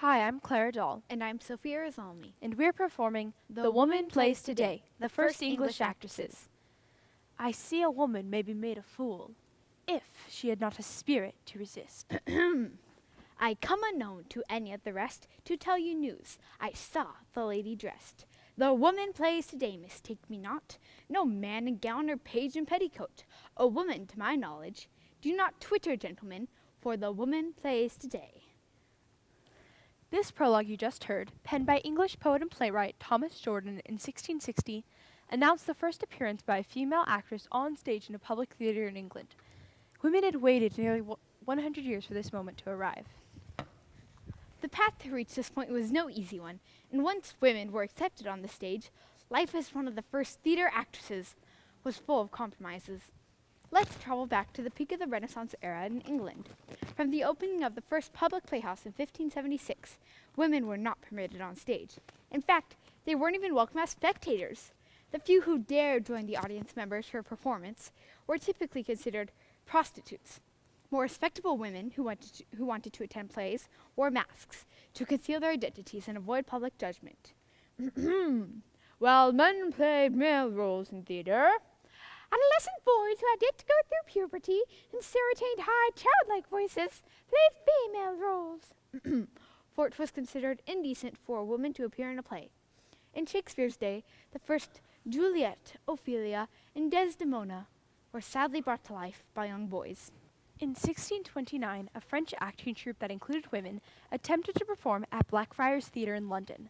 Hi, I'm Clara, And I'm Sophia Resolme. and we're performing The Woman Plays Today, the first English actresses. I see a woman may be made a fool, if she had not a spirit to resist. I come unknown to any of the rest to tell you news. I saw the lady dressed. The woman plays today, mistake me not. No man in gown or page in petticoat. A woman, to my knowledge. Do not twitter, gentlemen, for the woman plays today. This prologue you just heard, penned by English poet and playwright Thomas Jordan in 1660, announced the first appearance by a female actress on stage in a public theatre in England. Women had waited nearly 100 years for this moment to arrive. The path to reach this point was no easy one, and once women were accepted on the stage, life as one of the first theatre actresses was full of compromises. Let's travel back to the peak of the Renaissance era in England. From the opening of the first public playhouse in 1576, women were not permitted on stage. In fact, they weren't even welcome as spectators. The few who dared join the audience members for a performance were typically considered prostitutes. More respectable women who wanted to attend plays wore masks to conceal their identities and avoid public judgment. While men played male roles in theatre, adolescent boys who had yet to go through puberty and still retained high, childlike voices played female roles. For it was considered indecent for a woman to appear in a play. In Shakespeare's day, the first Juliet, Ophelia, and Desdemona were sadly brought to life by young boys. In 1629, a French acting troupe that included women attempted to perform at Blackfriars Theatre in London.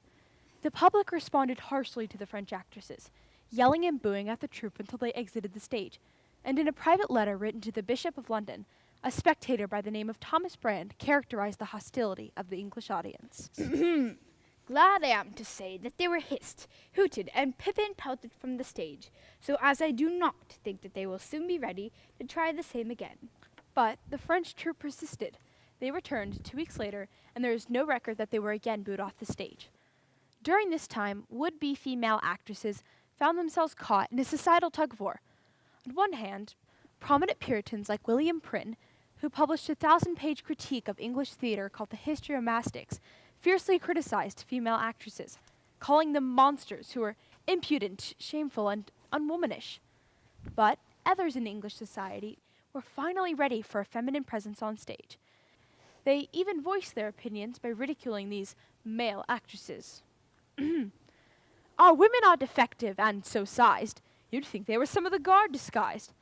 The public responded harshly to the French actresses, yelling and booing at the troupe until they exited the stage, and in a private letter written to the Bishop of London, a spectator by the name of Thomas Brand characterized the hostility of the English audience. Glad I am to say that they were hissed, hooted, and pip-and-pelted from the stage, so as I do not think that they will soon be ready to try the same again. But the French troupe persisted. They returned 2 weeks later, and there is no record that they were again booed off the stage. During this time, would-be female actresses found themselves caught in a societal tug-of-war. On one hand, prominent Puritans like William Prynne, who published a 1,000-page critique of English theatre called The History of Mastics, fiercely criticized female actresses, calling them monsters who were impudent, shameful, and unwomanish. But others in English society were finally ready for a feminine presence on stage. They even voiced their opinions by ridiculing these male actresses. Our women are defective and so sized, you'd think they were some of the guard disguised.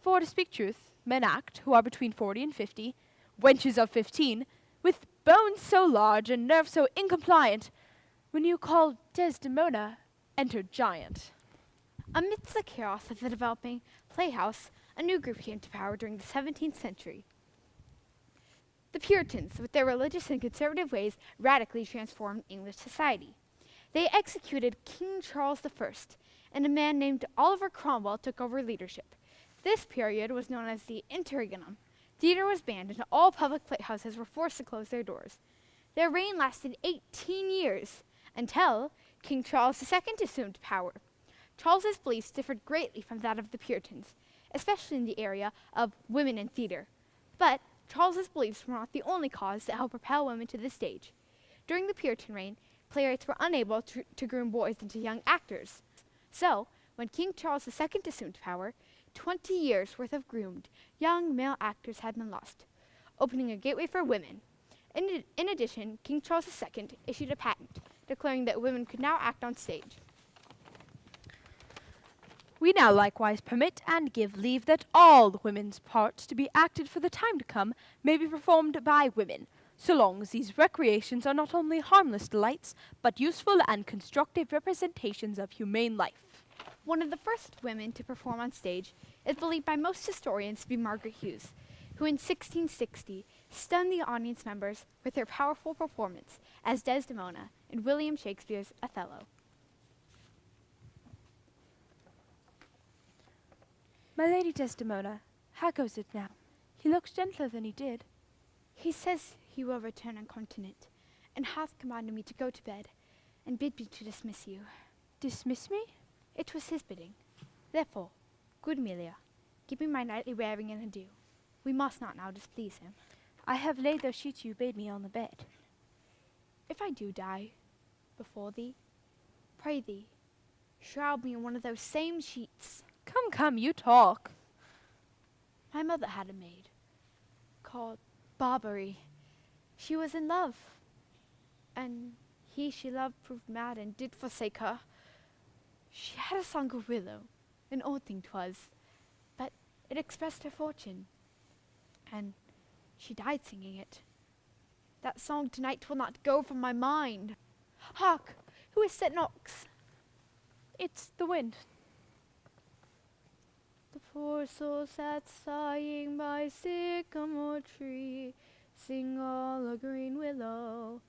For to speak truth, men act, who are between 40 and 50, wenches of 15, with bones so large and nerves so incompliant, when you call Desdemona, enter giant. Amidst the chaos of the developing playhouse, a new group came to power during the 17th century. The Puritans, with their religious and conservative ways, radically transformed English society. They executed King Charles I, and a man named Oliver Cromwell took over leadership. This period was known as the Interregnum. Theatre was banned, and all public playhouses were forced to close their doors. Their reign lasted 18 years, until King Charles II assumed power. Charles's beliefs differed greatly from that of the Puritans, especially in the area of women in theatre. But Charles's beliefs were not the only cause that helped propel women to the stage. During the Puritan reign, playwrights were unable to groom boys into young actors. So, when King Charles II assumed power, 20 years' worth of groomed young male actors had been lost, opening a gateway for women. In addition, King Charles II issued a patent declaring that women could now act on stage. We now likewise permit and give leave that all the women's parts to be acted for the time to come may be performed by women, so long as these recreations are not only harmless delights, but useful and constructive representations of humane life. One of the first women to perform on stage is believed by most historians to be Margaret Hughes, who in 1660 stunned the audience members with her powerful performance as Desdemona in William Shakespeare's Othello. My lady Desdemona, how goes it now? He looks gentler than he did. He says he will return incontinent, and hath commanded me to go to bed, and bid me to dismiss you. Dismiss me? It was his bidding. Therefore, good Amelia, give me my nightly wearing and adieu. We must not now displease him. I have laid those sheets you bade me on the bed. If I do die before thee, pray thee, shroud me in one of those same sheets. Come, come, you talk. My mother had a maid called Barbary. She was in love, and he she loved proved mad and did forsake her. She had a song of willow, an old thing 'twas, but it expressed her fortune, and she died singing it. That song tonight will not go from my mind. Hark! Who is that knocks? It's the wind. The poor soul sat sighing by sycamore tree, sing all a green willow.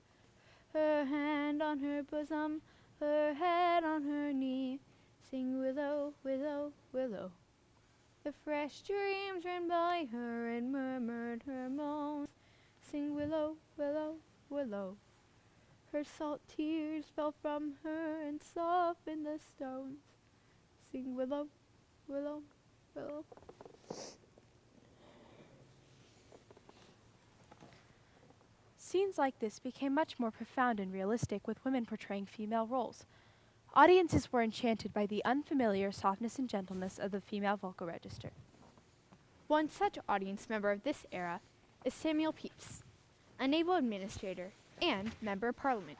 Her hand on her bosom, her head on her knee, sing willow, willow, willow. The fresh dreams ran by her and murmured her moans, sing willow, willow, willow. Her salt tears fell from her and softened the stones, sing willow, willow, willow. Scenes like this became much more profound and realistic with women portraying female roles. Audiences were enchanted by the unfamiliar softness and gentleness of the female vocal register. One such audience member of this era is Samuel Pepys, a naval administrator and member of Parliament,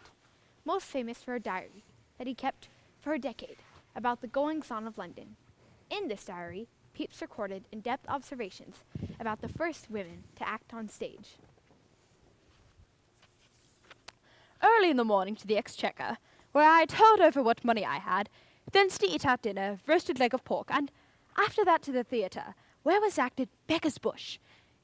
most famous for a diary that he kept for a decade about the goings-on of London. In this diary, Pepys recorded in-depth observations about the first women to act on stage. Early in the morning to the Exchequer, where I told over what money I had, thence to eat at dinner roasted leg of pork, and after that to the theatre, where was acted Beggar's Bush,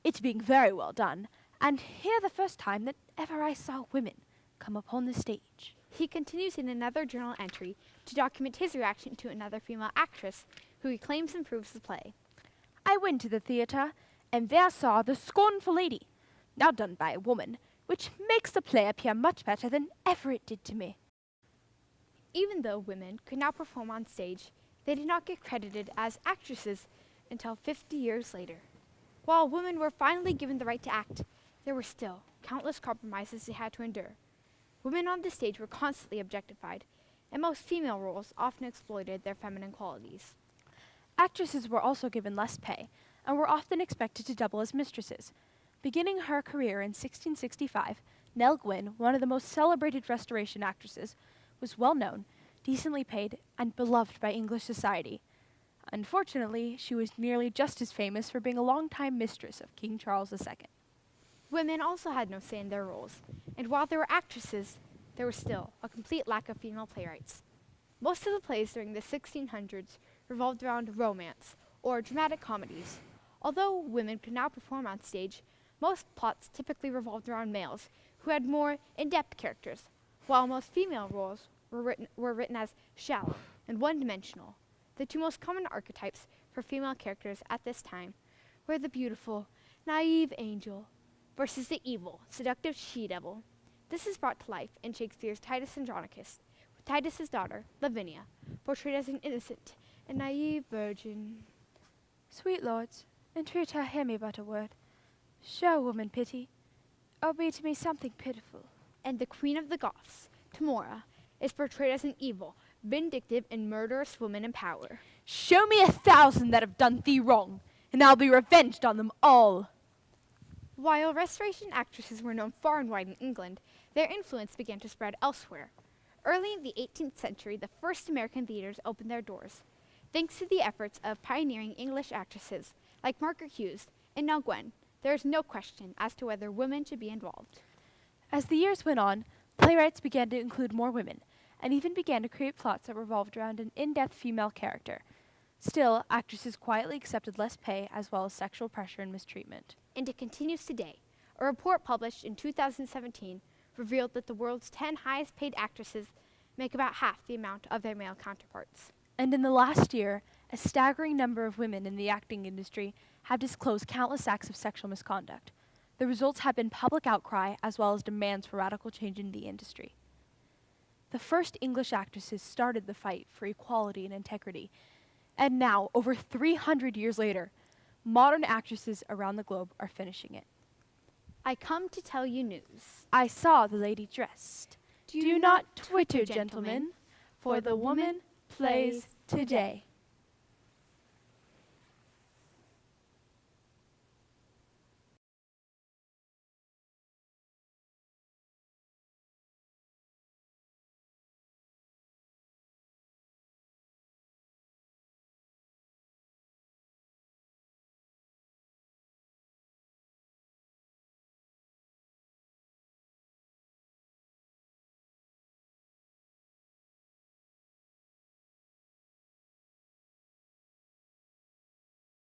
it being very well done, and here the first time that ever I saw women come upon the stage. He continues in another journal entry to document his reaction to another female actress who he claims improves the play. I went to the theatre, and there saw The Scornful Lady, now done by a woman, which makes the play appear much better than ever it did to me. Even though women could now perform on stage, they did not get credited as actresses until 50 years later. While women were finally given the right to act, there were still countless compromises they had to endure. Women on the stage were constantly objectified, and most female roles often exploited their feminine qualities. Actresses were also given less pay, and were often expected to double as mistresses. Beginning her career in 1665, Nell Gwynn, one of the most celebrated Restoration actresses, was well known, decently paid, and beloved by English society. Unfortunately, she was nearly just as famous for being a longtime mistress of King Charles II. Women also had no say in their roles, and while there were actresses, there was still a complete lack of female playwrights. Most of the plays during the 1600s revolved around romance or dramatic comedies. Although women could now perform on stage, most plots typically revolved around males who had more in-depth characters, while most female roles were written as shallow and one-dimensional. The two most common archetypes for female characters at this time were the beautiful, naive angel versus the evil, seductive she-devil. This is brought to life in Shakespeare's Titus Andronicus, with Titus's daughter, Lavinia, portrayed as an innocent and naive virgin. Sweet lords, entreater hear me but a word. Show woman pity, or be to me something pitiful. And the queen of the Goths, Tamora, is portrayed as an evil, vindictive, and murderous woman in power. Show me 1,000 that have done thee wrong, and I'll be revenged on them all. While Restoration actresses were known far and wide in England, their influence began to spread elsewhere. Early in the 18th century, the first American theaters opened their doors. Thanks to the efforts of pioneering English actresses like Margaret Hughes and Nell Gwynn, there is no question as to whether women should be involved. As the years went on, playwrights began to include more women, and even began to create plots that revolved around an in-depth female character. Still, actresses quietly accepted less pay as well as sexual pressure and mistreatment. And it continues today. A report published in 2017 revealed that the world's 10 highest paid actresses make about half the amount of their male counterparts. And in the last year, a staggering number of women in the acting industry have disclosed countless acts of sexual misconduct. The results have been public outcry as well as demands for radical change in the industry. The first English actresses started the fight for equality and integrity, and now, over 300 years later, modern actresses around the globe are finishing it. I come to tell you news. I saw the lady dressed. Do not twitter, gentlemen, for the woman plays today.